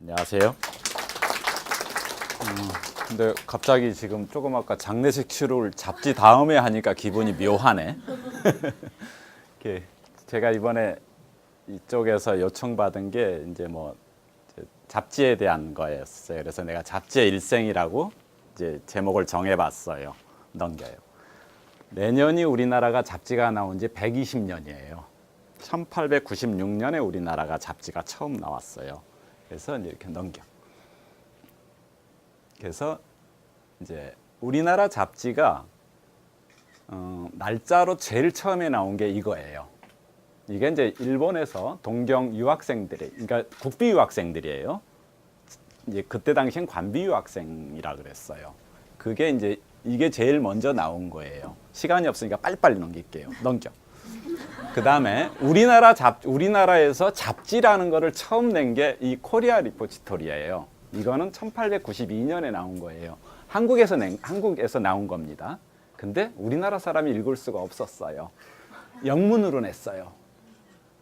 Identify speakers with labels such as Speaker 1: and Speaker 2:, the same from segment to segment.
Speaker 1: 안녕하세요. 근데 갑자기 지금 조금 아까 장례식 치료를 잡지 다음에 하니까 기분이 묘하네. 이렇게 제가 이번에 이쪽에서 요청받은 게 이제 뭐 잡지에 대한 거였어요. 그래서 내가 잡지의 일생이라고 이제 제목을 정해봤어요. 넘겨요. 내년이 우리나라가 잡지가 나온 지 120년이에요. 1896년에 우리나라가 잡지가 처음 나왔어요. 그래서 이제 이렇게 넘겨. 그래서 이제 우리나라 잡지가 날짜로 제일 처음에 나온 게 이거예요. 이게 이제 일본에서 동경 유학생들이, 그러니까 국비 유학생들이에요. 이제 그때 당시엔 관비 유학생이라 그랬어요. 그게 이제 이게 제일 먼저 나온 거예요. 시간이 없으니까 빨리빨리 넘길게요. 넘겨. 그 다음에 우리나라에서 잡지라는 거를 처음 낸 게 이 코리아 리포지토리예요. 이거는 1892년에 나온 거예요. 한국에서 나온 겁니다. 근데 우리나라 사람이 읽을 수가 없었어요. 영문으로 냈어요.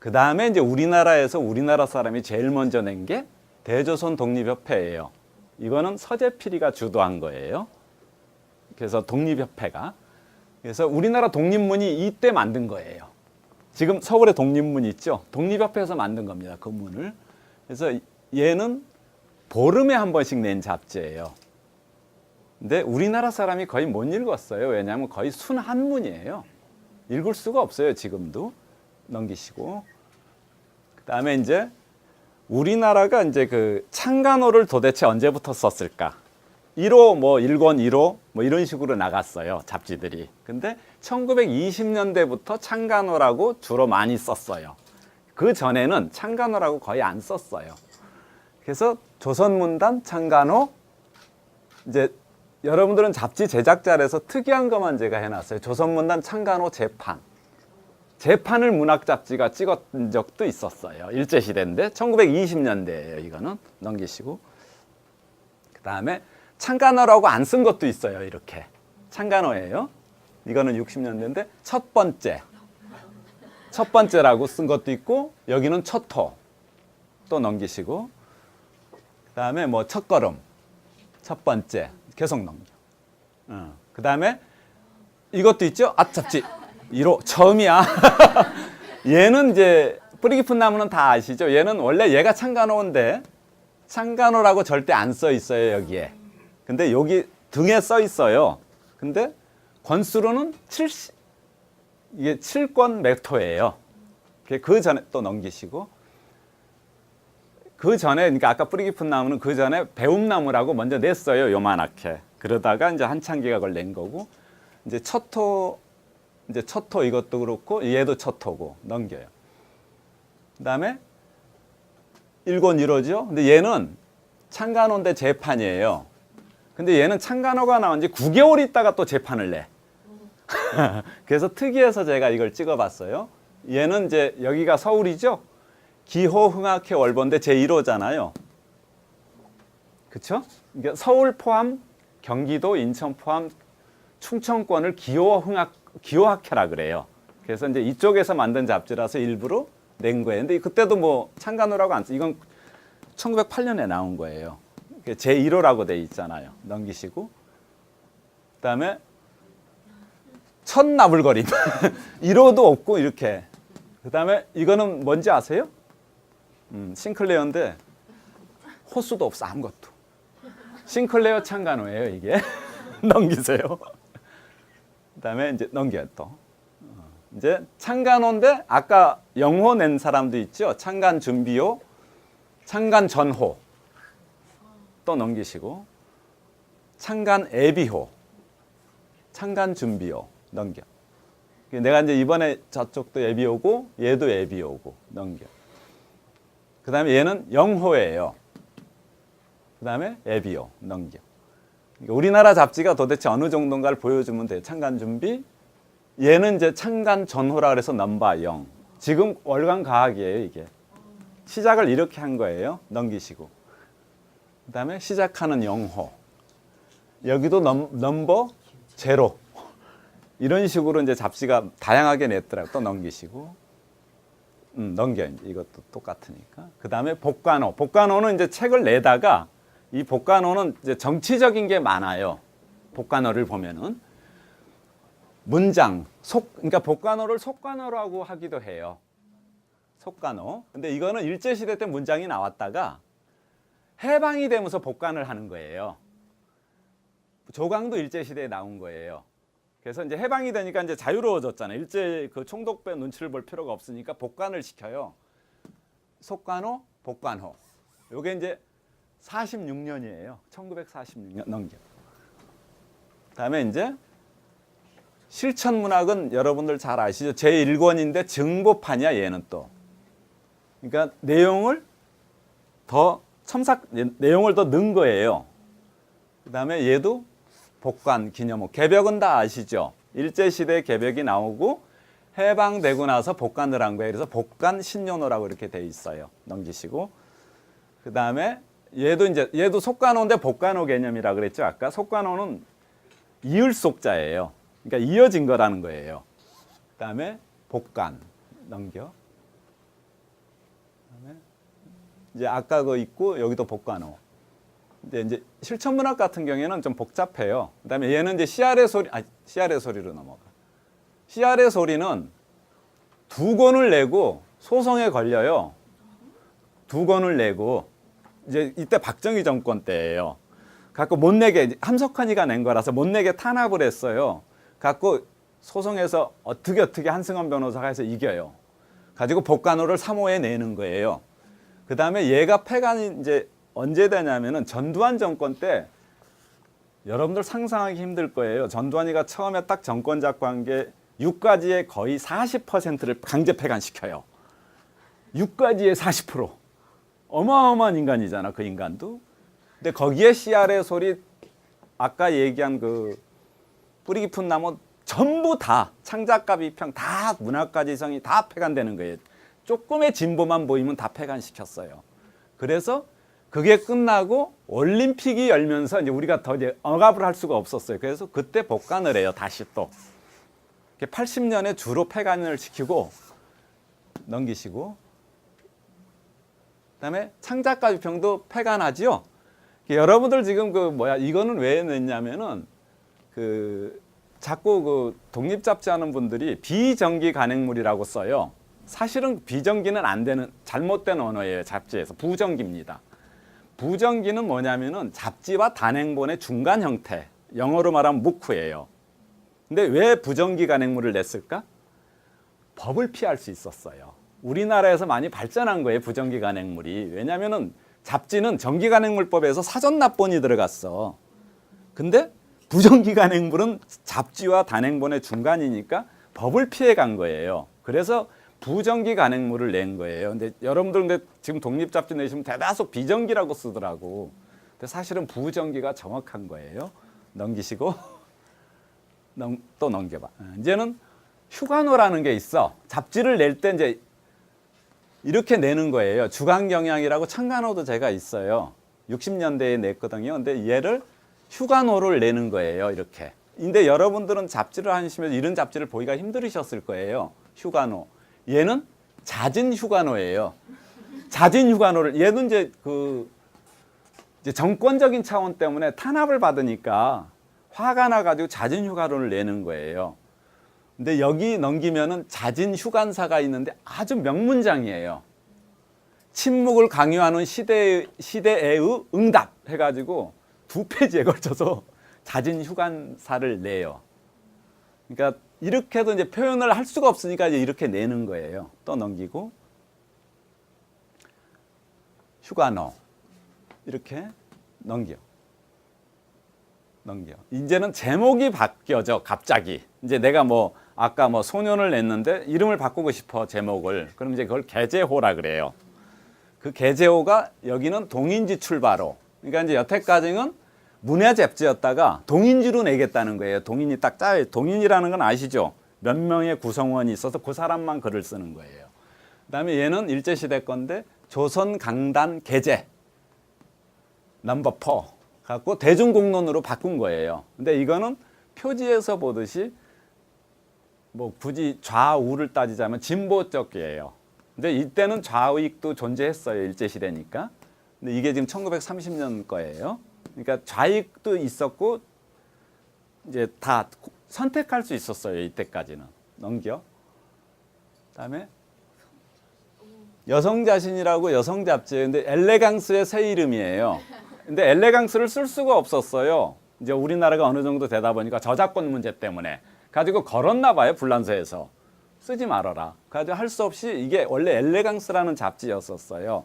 Speaker 1: 그 다음에 이제 우리나라에서 우리나라 사람이 제일 먼저 낸 게 대조선 독립협회예요. 이거는 서재필이가 주도한 거예요. 그래서 독립협회가. 그래서 우리나라 독립문이 이때 만든 거예요. 지금 서울에 독립문 있죠? 독립협회에서 만든 겁니다. 그 문을. 그래서 얘는 보름에 한 번씩 낸 잡지예요. 근데 우리나라 사람이 거의 못 읽었어요. 왜냐하면 거의 순한문이에요. 읽을 수가 없어요. 지금도. 넘기시고. 그 다음에 이제 우리나라가 이제 그 창간호를 도대체 언제부터 썼을까? 1호, 뭐 1권 1호 뭐 이런 식으로 나갔어요. 잡지들이. 근데 1920년대부터 창간호라고 주로 많이 썼어요. 그 전에는 창간호라고 거의 안 썼어요. 그래서 조선문단 창간호, 이제 여러분들은 잡지 제작자라서 특이한 것만 제가 해놨어요. 조선문단 창간호 재판. 재판을 문학 잡지가 찍었던 적도 있었어요. 일제시대인데 1920년대예요. 이거는 넘기시고. 그 다음에 창간호라고 안 쓴 것도 있어요. 이렇게. 창간호예요. 이거는 60년대인데 첫 번째라고 쓴 것도 있고 여기는 첫호 또 넘기시고 그 다음에 뭐 첫걸음 첫 번째 계속 넘겨. 그 다음에 이것도 있죠. 앞잡지 1호 처음이야. 얘는 이제 뿌리 깊은 나무는 다 아시죠. 얘는 원래 얘가 창간호인데 창간호라고 절대 안 써 있어요. 여기에. 근데 여기 등에 써 있어요. 근데 권수로는 이게 7권 맥토예요. 그 전에 또 넘기시고 그 전에 그러니까 아까 뿌리 깊은 나무는 그 전에 배움나무라고 먼저 냈어요. 요만하게. 그러다가 이제 한창기가 그걸 낸 거고 이제 첫호 이것도 그렇고 얘도 첫호고 넘겨요. 그다음에 1권 1호죠. 근데 얘는 창간호인데 재판이에요. 근데 얘는 창간호가 나온 지 9개월 있다가 또 재판을 내. 그래서 특이해서 제가 이걸 찍어봤어요. 얘는 이제 여기가 서울이죠. 기호흥학회 월본대 제1호잖아요. 그렇죠? 그러니까 서울 포함 경기도, 인천 포함 충청권을 기호학회라 그래요. 그래서 이제 이쪽에서 만든 잡지라서 일부러 낸 거예요. 근데 그때도 뭐 창간호라고 안 써. 이건 1908년에 나온 거예요. 제1호라고 돼 있잖아요. 넘기시고. 그다음에 첫 나불거림. 1호도 없고 이렇게. 그다음에 이거는 뭔지 아세요? 싱클레어인데 호수도 없어 아무것도. 싱클레어 창간호예요 이게. 넘기세요. 그다음에 이제 넘겨요 또. 이제 창간호인데 아까 영호 낸 사람도 있죠. 창간 준비호, 창간 전호. 또 넘기시고 창간 애비호, 창간 준비호 넘겨. 내가 이제 이번에 저쪽도 애비호고 얘도 애비호고 넘겨. 그 다음에 얘는 영호예요. 그 다음에 애비호 넘겨. 우리나라 잡지가 도대체 어느 정도인가를 보여주면 돼요. 창간 준비. 얘는 이제 창간 전호라 그래서 넘버 0. 지금 월간 가학이에요 이게. 시작을 이렇게 한 거예요. 넘기시고. 그 다음에 시작하는 영호. 여기도 넘버 제로. 이런 식으로 이제 잡지가 다양하게 냈더라고요. 또 넘기시고. 넘겨. 이것도 똑같으니까. 그 다음에 복간호. 복간호는 이제 책을 내다가 이 복간호는 이제 정치적인 게 많아요. 복간호를 보면은 문장, 그러니까 복간호를 속간호라고 하기도 해요. 속간호. 근데 이거는 일제시대 때 문장이 나왔다가 해방이 되면서 복간을 하는 거예요. 조강도 일제시대에 나온 거예요. 그래서 이제 해방이 되니까 이제 자유로워졌잖아요. 일제 그 총독배 눈치를 볼 필요가 없으니까 복간을 시켜요. 속간호, 복간호. 요게 이제 46년이에요. 1946년 넘겨. 그다음에 이제 실천문학은 여러분들 잘 아시죠? 제1권인데 증보판이야 얘는 또. 그러니까 내용을 더 내용을 더 넣은 거예요. 그다음에 얘도 복간, 기념호. 개벽은 다 아시죠? 일제시대 개벽이 나오고 해방되고 나서 복간을 한 거예요. 그래서 복간 신년호라고 이렇게 돼 있어요. 넘기시고. 그다음에 얘도 속간호인데 복간호 개념이라 그랬죠. 아까 속간호는 이을 속자예요. 그러니까 이어진 거라는 거예요. 그다음에 복간 넘겨. 그다음에 이제 아까 거 있고 여기도 복간호. 근데 이제 실천문학 같은 경우에는 좀 복잡해요. 그다음에 얘는 이제 씨알의 소리로 넘어가. 씨알의 소리는 2권을 내고 소송에 걸려요. 2권을 내고 이제 이때 박정희 정권 때예요. 갖고 못 내게 함석헌이가 낸 거라서 못 내게 탄압을 했어요. 갖고 소송에서 어떻게 한승원 변호사가 해서 이겨요. 가지고 복간호를 3호에 내는 거예요. 그 다음에 얘가 폐간이 이제 언제 되냐면은 전두환 정권 때 여러분들 상상하기 힘들 거예요. 전두환이가 처음에 딱 정권 잡고 한 게 유가지의 거의 40%를 강제 폐간시켜요. 유가지의 40%. 어마어마한 인간이잖아, 그 인간도. 근데 거기에 씨알의 소리, 아까 얘기한 그 뿌리 깊은 나무 전부 다 창작가 비평 다 문학가 지성이 다 폐간되는 거예요. 조금의 진보만 보이면 다 폐간시켰어요. 그래서 그게 끝나고 올림픽이 열면서 이제 우리가 더 이제 억압을 할 수가 없었어요. 그래서 그때 복간을 해요. 다시 또. 80년에 주로 폐간을 시키고 넘기시고. 그다음에 창작가 비평도 폐간하지요. 여러분들 지금 이거는 왜 냈냐면은 자꾸 그 독립 잡지 하는 분들이 비정기 간행물이라고 써요. 사실은 비정기는 안 되는 잘못된 언어예요. 잡지에서 부정기입니다. 부정기는 뭐냐면은 잡지와 단행본의 중간 형태. 영어로 말하면 무크예요. 근데 왜 부정기 간행물을 냈을까? 법을 피할 수 있었어요. 우리나라에서 많이 발전한 거예요. 부정기 간행물이. 왜냐면은 잡지는 정기 간행물법에서 사전 납본이 들어갔어. 근데 부정기 간행물은 잡지와 단행본의 중간이니까 법을 피해 간 거예요. 그래서 부정기 간행물을 낸 거예요. 근데 여러분들 지금 독립 잡지 내시면 대다수 비정기라고 쓰더라고. 근데 사실은 부정기가 정확한 거예요. 넘기시고 또 넘겨봐. 이제는 휴간호라는 게 있어. 잡지를 낼 때 이제 이렇게 내는 거예요. 주간경향이라고 창간호도 제가 있어요. 60년대에 냈거든요. 근데 얘를 휴간호를 내는 거예요. 이렇게. 근데 여러분들은 잡지를 하시면서 이런 잡지를 보기가 힘들으셨을 거예요. 휴간호. 얘는 잦은 휴간호예요. 잦은 휴간호를 얘는 이제 정권적인 차원 때문에 탄압을 받으니까 화가 나가지고 잦은 휴간호를 내는 거예요. 근데 여기 넘기면은 잦은 휴간사가 있는데 아주 명문장이에요. 침묵을 강요하는 시대의 응답 해가지고 2페이지에 걸쳐서 잦은 휴간사를 내요. 그러니까 이렇게도 이제 표현을 할 수가 없으니까 이제 이렇게 내는 거예요. 또 넘기고 휴간호 이렇게 넘겨. 이제는 제목이 바뀌어져. 갑자기 이제 내가 아까 소년을 냈는데 이름을 바꾸고 싶어 제목을. 그럼 이제 그걸 개제호라 그래요. 그 개제호가 여기는 동인지 출바로. 그러니까 이제 여태까지는 문예 잡지였다가 동인지로 내겠다는 거예요. 동인이 딱 짜요. 동인이라는 건 아시죠? 몇 명의 구성원이 있어서 그 사람만 글을 쓰는 거예요. 그다음에 얘는 일제시대 건데 조선 강단 개제 넘버 4 갖고 대중공론으로 바꾼 거예요. 근데 이거는 표지에서 보듯이 굳이 좌우를 따지자면 진보 쪽이에요. 근데 이때는 좌익도 존재했어요. 일제시대니까. 근데 이게 지금 1930년 거예요. 그러니까 좌익도 있었고 이제 다 선택할 수 있었어요. 이때까지는. 넘겨. 그다음에 여성 자신이라고 여성 잡지예요. 근데 엘레강스의 새 이름이에요. 근데 엘레강스를 쓸 수가 없었어요. 이제 우리나라가 어느 정도 되다 보니까 저작권 문제 때문에 가지고 걸었나 봐요. 불란서에서. 쓰지 말아라. 가지고 할 수 없이 이게 원래 엘레강스라는 잡지였었어요.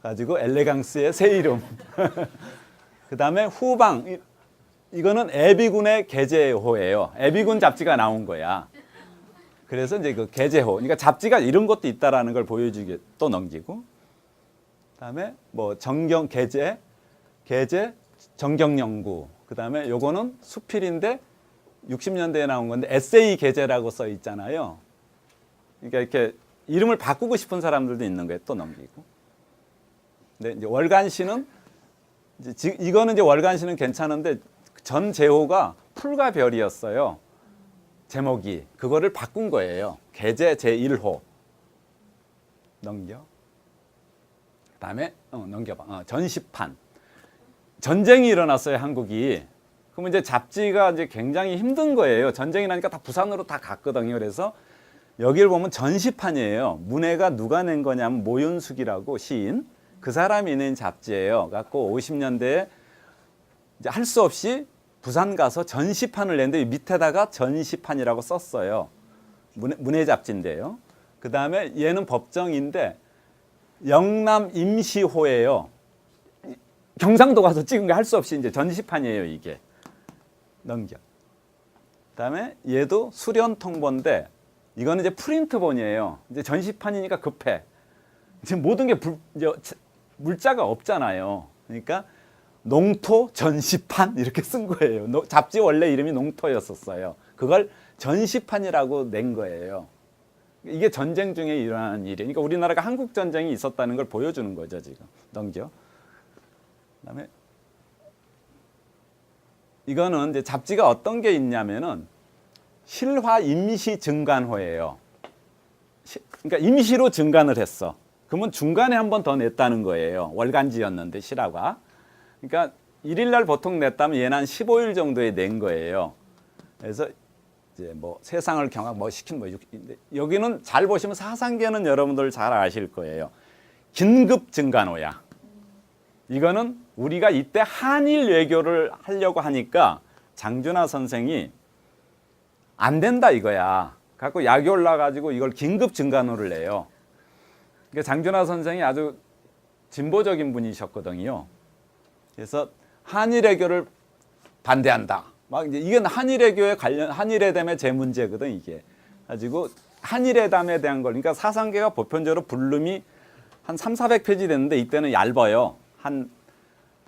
Speaker 1: 가지고 엘레강스의 새 이름. 그다음에 후방. 이거는 애비군의 계제호예요. 애비군 잡지가 나온 거야. 그래서 이제 그 계제호. 그러니까 잡지가 이런 것도 있다라는 걸 보여주기 또 넘기고. 그다음에 뭐 정경 계제 정경연구. 그다음에 요거는 수필인데 60년대에 나온 건데 에세이 계제라고 써 있잖아요. 그러니까 이렇게 이름을 바꾸고 싶은 사람들도 있는 거예요. 또 넘기고. 근데 이제 월간시는 이거는 이제 월간시는 괜찮은데 전 제호가 풀과 별이었어요. 제목이 그거를 바꾼 거예요. 계제 제1호. 넘겨. 그다음에 넘겨봐. 전시판. 전쟁이 일어났어요, 한국이. 그러면 이제 잡지가 이제 굉장히 힘든 거예요. 전쟁이 나니까 다 부산으로 다 갔거든요. 그래서 여기를 보면 전시판이에요. 문해가 누가 낸 거냐면 모윤숙이라고 시인. 그 사람이 낸 잡지예요. 갖고 50년대에 이제 할 수 없이 부산 가서 전시판을 냈는데 밑에다가 전시판이라고 썼어요. 문해 잡지인데요. 그 다음에 얘는 법정인데 영남 임시호예요. 경상도 가서 찍은 거 할 수 없이 이제 전시판이에요, 이게. 넘겨. 그다음에 얘도 수련통보인데 이거는 이제 프린트본이에요. 이제 전시판이니까 급해. 지금 모든 게 이제 물자가 없잖아요. 그러니까 농토 전시판 이렇게 쓴 거예요. 잡지 원래 이름이 농토였었어요. 그걸 전시판이라고 낸 거예요. 이게 전쟁 중에 일어나는 일이에요. 그러니까 우리나라가 한국 전쟁이 있었다는 걸 보여주는 거죠, 지금. 넘겨. 그다음에 이거는 이제 잡지가 어떤 게 있냐면은 실화 임시 증간호예요. 그러니까 임시로 증간을 했어. 그러면 중간에 한 번 더 냈다는 거예요. 월간지였는데 실화가. 그러니까 1일 날 보통 냈다면 얘는 한 15일 정도에 낸 거예요. 그래서 이제 뭐 세상을 경악 뭐 시킨 뭐 여기는 잘 보시면 사상계는 여러분들 잘 아실 거예요. 긴급 증간호야. 이거는 우리가 이때 한일 외교를 하려고 하니까 장준하 선생이 안 된다 이거야. 갖고 약이 올라가지고 이걸 긴급 증간호를 내요. 그러니까 장준하 선생이 아주 진보적인 분이셨거든요. 그래서 한일 외교를 반대한다. 막 이제 이건 한일 외교에 관련 한일회담의 제 문제거든 이게. 가지고 한일회담에 대한 걸 그러니까 사상계가 보편적으로 볼륨이 한 300~400페이지 됐는데 이때는 얇아요. 한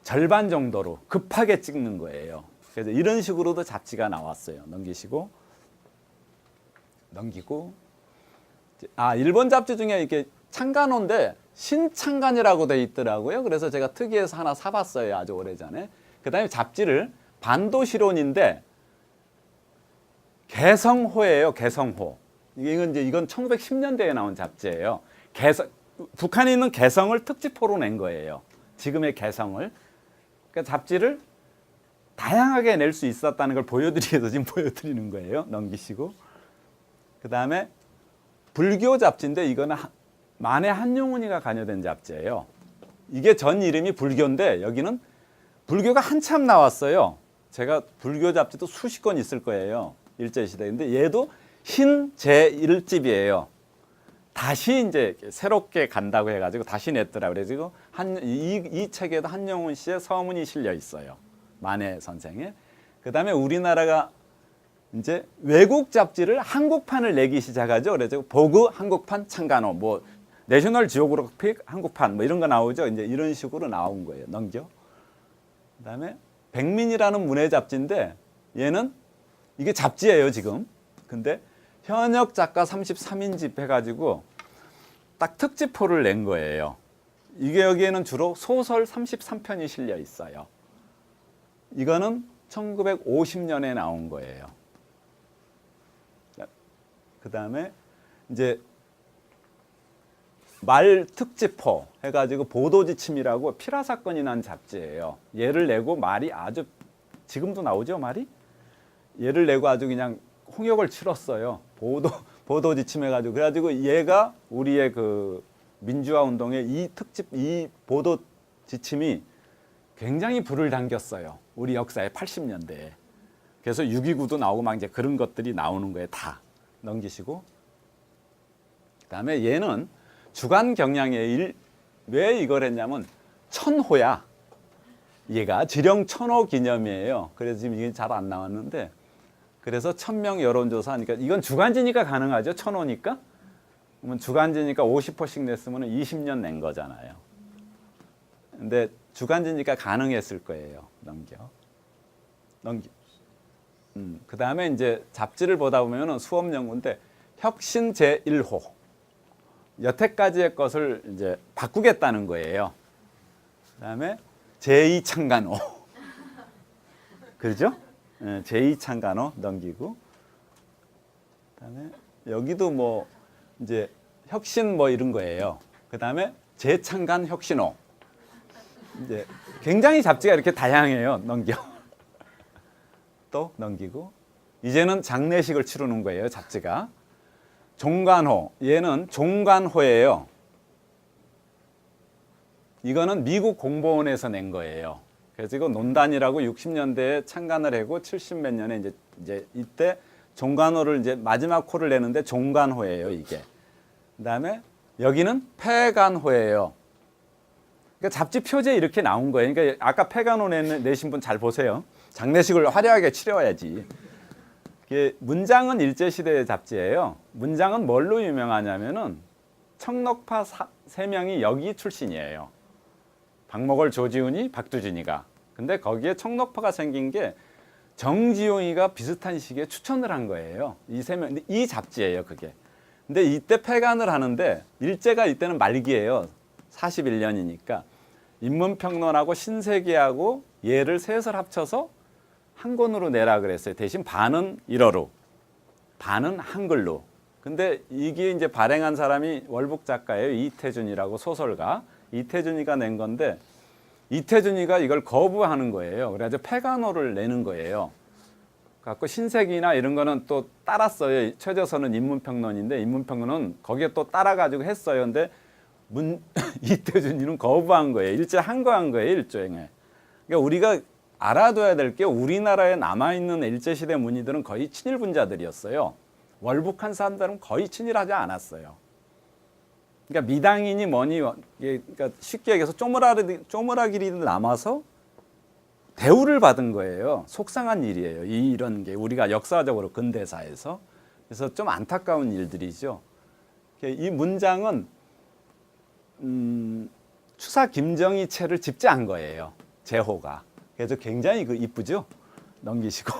Speaker 1: 절반 정도로 급하게 찍는 거예요. 그래서 이런 식으로도 잡지가 나왔어요. 넘기시고 넘기고 일본 잡지 중에 이렇게 창간호인데 신창간이라고 돼 있더라고요. 그래서 제가 특이해서 하나 사봤어요. 아주 오래전에. 그다음에 잡지를 반도시론인데 개성호예요. 개성호. 이건 1910년대에 나온 잡지예요. 북한에 있는 개성을 특집호로 낸 거예요. 지금의 개성을. 그러니까 잡지를 다양하게 낼 수 있었다는 걸 보여드리기 위해서 지금 보여드리는 거예요. 넘기시고. 그 다음에 불교 잡지인데 이거는 만해 한용운이가 관여된 잡지예요. 이게 전 이름이 불교인데 여기는 불교가 한참 나왔어요. 제가 불교 잡지도 수십 권 있을 거예요. 일제시대. 근데 얘도 흰 제1집이에요. 다시 이제 새롭게 간다고 해가지고 다시 냈더라. 그래가지고 이 책에도 한용운 씨의 서문이 실려 있어요. 만해 선생의. 그 다음에 우리나라가 이제 외국 잡지를 한국판을 내기 시작하죠. 그래서 보그 한국판 창간호, 뭐 내셔널 지오그래픽 한국판 뭐 이런 거 나오죠. 이제 이런 식으로 나온 거예요. 넘겨. 그 다음에 백민이라는 문해 잡지인데 얘는 이게 잡지예요 지금. 근데 현역 작가 33인집 해가지고 딱 특집호를 낸 거예요. 이게 여기에는 주로 소설 33편이 실려 있어요. 이거는 1950년에 나온 거예요. 그 다음에 이제 말 특집호 해가지고 보도지침이라고 필화 사건이 난 잡지예요. 얘를 내고 말이 아주 지금도 나오죠 말이? 얘를 내고 아주 그냥 홍역을 치렀어요. 보도지침 해가지고 그래가지고 얘가 우리의 그 민주화 운동의 이 보도지침이 굉장히 불을 당겼어요. 우리 역사의 80년대에. 그래서 6.29도 나오고 막 이제 그런 것들이 나오는 거예요. 다 넘기시고. 그다음에 얘는 주간 경향의 왜 이걸 했냐면 1000호야. 얘가 지령 1000호 기념이에요. 그래서 지금 이게 잘 안 나왔는데 그래서 1000명 여론조사니까 이건 주간지니까 가능하죠. 1000호니까. 그러면 주간지니까 50호씩 냈으면 20년 낸 거잖아요. 근데 주간지니까 가능했을 거예요. 넘기. 그 다음에 이제 잡지를 보다 보면은 수업 연구인데 혁신 제1호. 여태까지의 것을 이제 바꾸겠다는 거예요. 그 다음에 제2창간호. 그렇죠? 제2창간호 넘기고. 그 다음에 여기도 뭐 이제 혁신 뭐 이런 거예요. 그 다음에 재창간 혁신호. 이제 굉장히 잡지가 이렇게 다양해요. 또 넘기고. 이제는 장례식을 치르는 거예요. 잡지가. 종간호. 얘는 종간호예요. 이거는 미국 공보원에서 낸 거예요. 그래서 이거 논단이라고 60년대에 창간을 하고 70몇 년에 이제 이때 종간호를 이제 마지막 호를 내는데 종간호예요, 이게. 그다음에 여기는 폐간호예요. 그러니까 잡지 표지에 이렇게 나온 거예요. 그러니까 아까 폐간호 내신 분 잘 보세요. 장례식을 화려하게 치러야지. 이게 문장은 일제시대의 잡지예요. 문장은 뭘로 유명하냐면은 청록파 3명이 여기 출신이에요. 박목월, 조지훈이, 박두준이가. 근데 거기에 청록파가 생긴 게 정지용이가 비슷한 시기에 추천을 한 거예요. 이 3명, 이 잡지예요, 그게. 근데 이때 폐간을 하는데 일제가 이때는 말기예요. 41년이니까. 인문평론하고 신세계하고 얘를 셋을 합쳐서 한 권으로 내라 그랬어요. 대신 반은 일어로, 반은 한글로. 근데 이게 이제 발행한 사람이 월북 작가예요. 이태준이라고 소설가. 이태준이가 낸 건데 이태준이가 이걸 거부하는 거예요. 그래가지고 폐간호를 내는 거예요. 갖고 신세기나 이런 거는 또 따랐어요. 최저선은 인문평론인데 인문평론은 거기에 또 따라가지고 했어요. 근데 이태준이는 거부한 거예요. 일제 항거한 거예요. 일종의. 그러니까 우리가 알아둬야 될 게 우리나라에 남아있는 일제시대 문의들은 거의 친일분자들이었어요. 월북한 사람들은 거의 친일하지 않았어요. 그러니까 미당이니 뭐니, 그러니까 쉽게 얘기해서 쪼무라기리 남아서 대우를 받은 거예요. 속상한 일이에요. 이런 게 우리가 역사적으로 근대사에서. 그래서 좀 안타까운 일들이죠. 이 문장은 추사 김정희 채를 집재한 거예요. 제호가. 그래서 굉장히 이쁘죠? 넘기시고.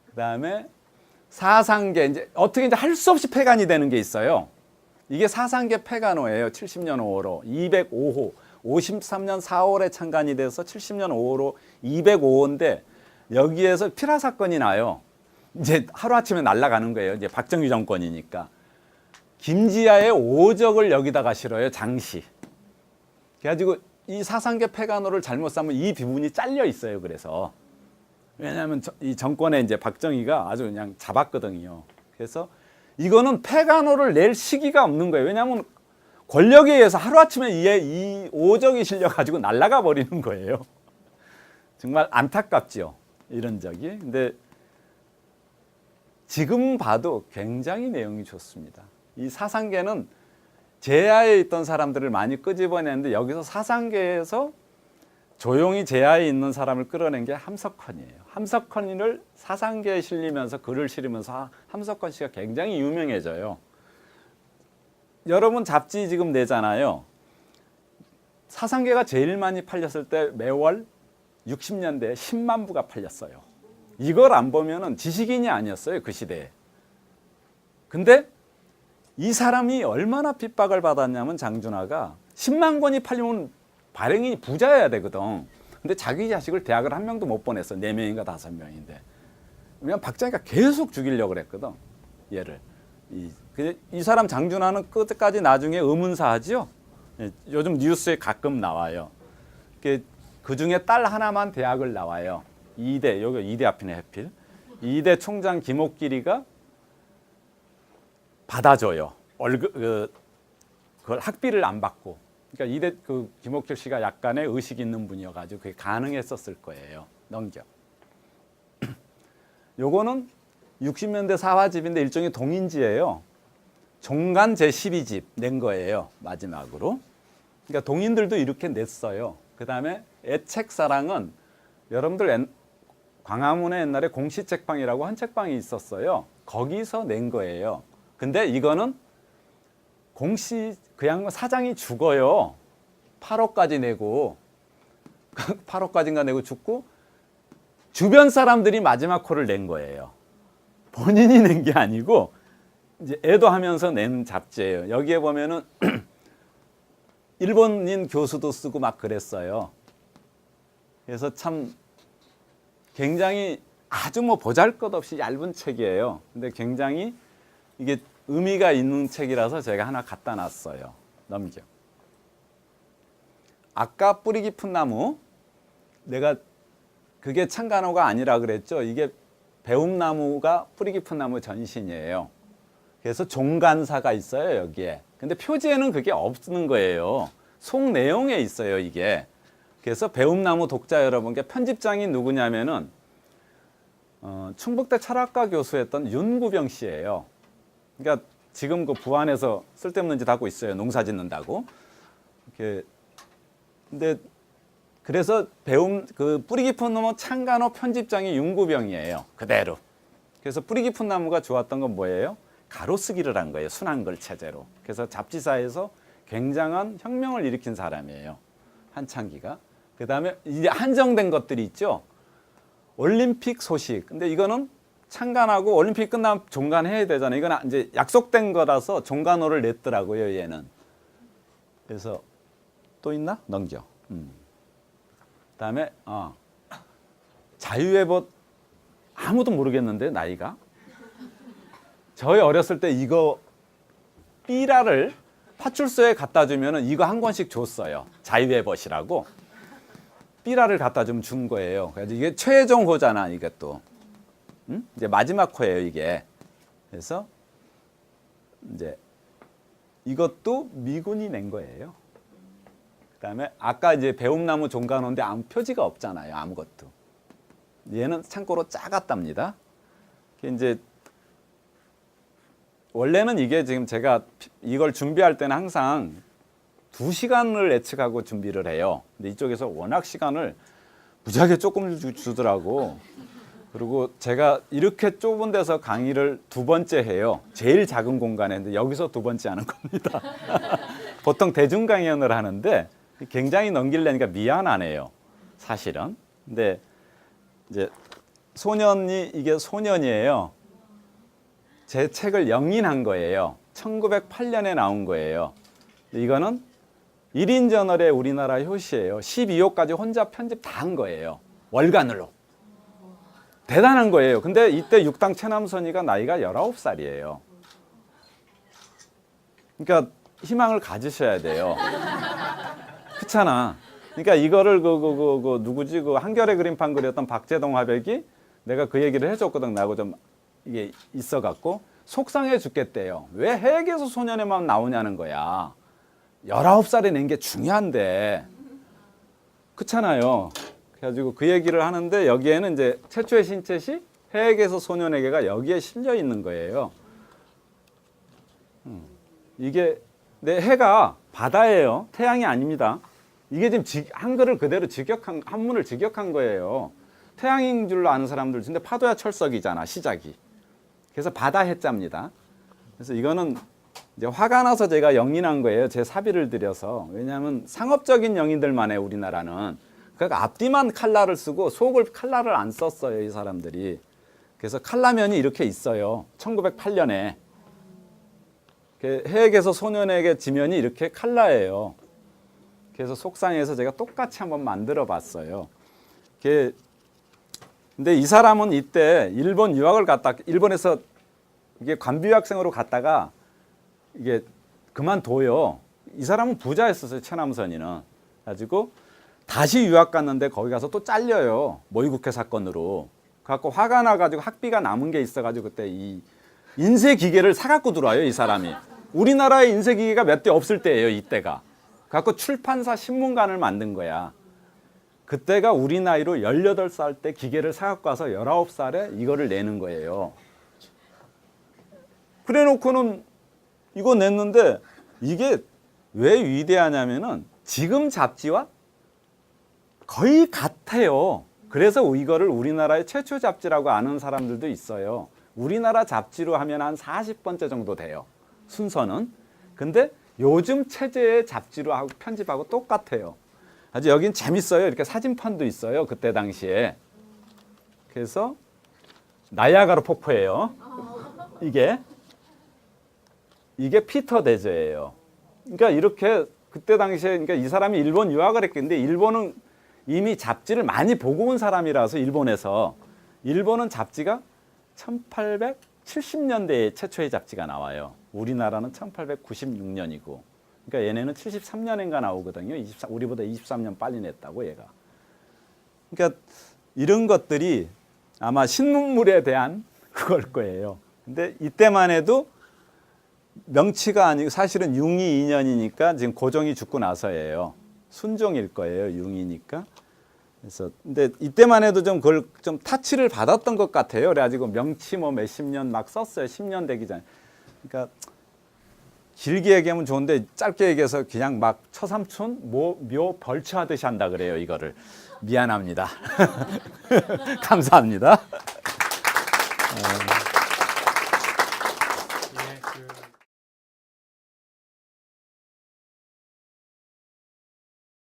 Speaker 1: 그 다음에 사상계, 이제 어떻게 이제 할 수 없이 폐간이 되는 게 있어요. 이게 사상계 폐간호예요. 70년 5호로 205호, 53년 4월에 창간이 돼서 70년 5호로 205호인데 여기에서 필화 사건이 나요. 이제 하루아침에 날아가는 거예요. 이제 박정희 정권이니까. 김지하의 오적을 여기다가 실어요. 장시. 그래가지고 이 사상계 폐간호를 잘못 쓰면 이 부분이 잘려 있어요. 그래서 왜냐하면 이 정권에 이제 박정희가 아주 그냥 잡았거든요. 그래서 이거는 폐간호를 낼 시기가 없는 거예요. 왜냐하면 권력에 의해서 하루아침에 이 오적이 실려가지고 날아가 버리는 거예요. 정말 안타깝죠. 이런 적이. 근데 지금 봐도 굉장히 내용이 좋습니다. 이 사상계는 제야에 있던 사람들을 많이 끄집어내는데 여기서 사상계에서 조용히 제야에 있는 사람을 끌어낸 게 함석헌이에요. 함석헌을 사상계에 실리면서 글을 실으면서 함석헌 씨가 굉장히 유명해져요. 여러분 잡지 지금 내잖아요. 사상계가 제일 많이 팔렸을 때 매월 60년대에 10만 부가 팔렸어요. 이걸 안 보면은 지식인이 아니었어요. 그 시대에. 근데 이 사람이 얼마나 핍박을 받았냐면 장준하가 10만 권이 팔리면 발행인이 부자여야 되거든. 근데 자기 자식을 대학을 한 명도 못 보냈어. 4명인가 5명인데. 왜냐면 박정희가 계속 죽이려고 그랬거든. 얘를. 이 이 사람 장준하는 끝까지 나중에 의문사하죠. 예, 요즘 뉴스에 가끔 나와요. 그 중에 딸 하나만 대학을 나와요. 이대, 여기 이대 앞이네 하필. 이대 총장 김옥길이가 받아줘요. 그걸 학비를 안 받고. 그러니까 이대 그 김옥길 씨가 약간의 의식 있는 분이어가지고 그게 가능했었을 거예요. 넘겨. 요거는 60년대 사화집인데 일종의 동인지예요. 종간 제12집 낸 거예요. 마지막으로. 그러니까 동인들도 이렇게 냈어요. 그 다음에 애책사랑은 여러분들 광화문에 옛날에 공시책방이라고 한 책방이 있었어요. 거기서 낸 거예요. 근데 이거는 그 양반 사장이 죽어요. 8억까지 내고 8억까지인가 내고 죽고 주변 사람들이 마지막 코를 낸 거예요. 본인이 낸 게 아니고 이제 애도하면서 낸 잡지예요. 여기에 보면은 일본인 교수도 쓰고 막 그랬어요. 그래서 참 굉장히 아주 뭐 보잘것없이 얇은 책이에요. 근데 굉장히 이게 의미가 있는 책이라서 제가 하나 갖다 놨어요. 넘겨. 아까 뿌리 깊은 나무, 내가 그게 창간호가 아니라 그랬죠. 이게 배움나무가 뿌리 깊은 나무 전신이에요. 그래서 종간사가 있어요, 여기에. 근데 표지에는 그게 없는 거예요. 속 내용에 있어요, 이게. 그래서 배움나무 독자 여러분께 편집장이 누구냐면은 충북대 철학과 교수였던 윤구병 씨예요. 그러니까 지금 그 부안에서 쓸데없는 짓 하고 있어요. 농사 짓는다고. 근데 그래서 그 뿌리 깊은 나무 창간호 편집장이 윤구병이에요. 그대로. 그래서 뿌리 깊은 나무가 좋았던 건 뭐예요? 가로쓰기를 한 거예요. 순한글 체제로. 그래서 잡지사에서 굉장한 혁명을 일으킨 사람이에요. 한창기가. 그 다음에 이제 한정된 것들이 있죠. 올림픽 소식. 근데 이거는 창간하고 올림픽 끝나면 종간해야 되잖아요. 이건 이제 약속된 거라서 종간호를 냈더라고요, 얘는. 그래서 또 있나? 넘겨. 그다음에 자유의 벗 아무도 모르겠는데 나이가. 저희 어렸을 때 이거 삐라를 파출소에 갖다 주면은 이거 한 권씩 줬어요. 자유의 벗이라고. 삐라를 갖다 주면 준 거예요. 그래서 이게 최종 호잖아, 이게 또. 이제 마지막 호예요, 이게. 그래서 이제 이것도 미군이 낸 거예요. 그다음에 아까 이제 배움나무 종간호인데 아무 표지가 없잖아요, 아무것도. 얘는 참고로 작았답니다. 이제 원래는 이게 지금 제가 이걸 준비할 때는 항상 2시간을 예측하고 준비를 해요. 근데 이쪽에서 워낙 시간을 무지하게 조금 주더라고. 그리고 제가 이렇게 좁은 데서 강의를 2번째 해요. 제일 작은 공간에. 근데 여기서 2번째 하는 겁니다. 보통 대중 강연을 하는데 굉장히 넘기려니까 미안하네요. 사실은. 근데 이제 이게 소년이에요. 제 책을 영인한 거예요. 1908년에 나온 거예요. 이거는 1인 저널의 우리나라 효시예요. 12호까지 혼자 편집 다 한 거예요. 월간으로. 대단한 거예요. 근데 이때 육당 최남선이가 나이가 19살이에요. 그러니까 희망을 가지셔야 돼요. 그렇잖아. 그러니까 이거를 누구지? 한겨레 그림판 그렸던 박재동 화백이 내가 그 얘기를 해줬거든. 나하고 좀 이게 있어갖고 속상해 죽겠대요. 왜 해에게서 소년의 마음 나오냐는 거야. 19살에 낸 게 중요한데. 그렇잖아요. 그래가지고 그 얘기를 하는데 여기에는 이제 최초의 신챗이 해에게서 소년에게가 여기에 실려 있는 거예요. 이게 내 해가 바다예요. 태양이 아닙니다. 이게 지금 한글을 그대로 한문을 직역한 거예요. 태양인 줄로 아는 사람들 근데 파도야 철석이잖아, 시작이. 그래서 바다 해자입니다. 그래서 이거는 이제 화가 나서 제가 영인한 거예요. 제 사비를 들여서. 왜냐하면 상업적인 영인들만 해, 우리나라는. 그러니까 앞뒤만 칼라를 쓰고 속을 칼라를 안 썼어요, 이 사람들이. 그래서 칼라면이 이렇게 있어요. 1908년에. 해에게서 소년에게 지면이 이렇게 칼라예요. 그래서 속상해서 제가 똑같이 한번 만들어 봤어요. 근데 이 사람은 이때 일본 유학을 일본에서 이게 관비 유학생으로 갔다가 이게 그만둬요. 이 사람은 부자였었어요. 최남선이는. 가지고 다시 유학 갔는데 거기 가서 또 잘려요. 모의국회 사건으로. 그래갖고 화가 나가지고 학비가 남은 게 있어가지고 그때 이 인쇄기계를 사갖고 들어와요. 이 사람이. 우리나라에 인쇄기계가 몇 대 없을 때예요. 이때가. 그래갖고 출판사 신문관을 만든 거야. 그때가 우리 나이로 18살 때 기계를 사갖고 와서 19살에 이거를 내는 거예요. 그래 놓고는 이거 냈는데 이게 왜 위대하냐면은 지금 잡지와 거의 같아요. 그래서 이거를 우리나라의 최초 잡지라고 아는 사람들도 있어요. 우리나라 잡지로 하면 한 40번째 정도 돼요. 순서는. 근데 요즘 체제의 잡지로 하고 편집하고 똑같아요. 아주 여긴 재밌어요. 이렇게 사진판도 있어요. 그때 당시에. 그래서 나이아가라 폭포예요. 이게 피터 데저예요. 그러니까 이렇게 그때 당시에 그러니까 이 사람이 일본 유학을 했겠는데 일본은 이미 잡지를 많이 보고 온 사람이라서 일본은 잡지가 1870년대에 최초의 잡지가 나와요. 우리나라는 1896년이고. 그러니까 얘네는 73년인가 나오거든요. 우리보다 23년 빨리 냈다고 얘가. 그러니까 이런 것들이 아마 신문물에 대한 그걸 거예요. 근데 이때만 해도 명치가 아니고 사실은 융이 2년이니까 지금 고종이 죽고 나서예요. 순종일 거예요. 융이니까. 그래서 근데 이때만 해도 좀 그걸 좀 타치를 받았던 것 같아요. 그래가지고 명치 뭐 몇십 년 막 썼어요. 10년 되기 전에. 그러니까 길게 얘기하면 좋은데 짧게 얘기해서 그냥 막 처삼촌 묘 벌초하듯이 한다 그래요. 이거를. 미안합니다. 감사합니다.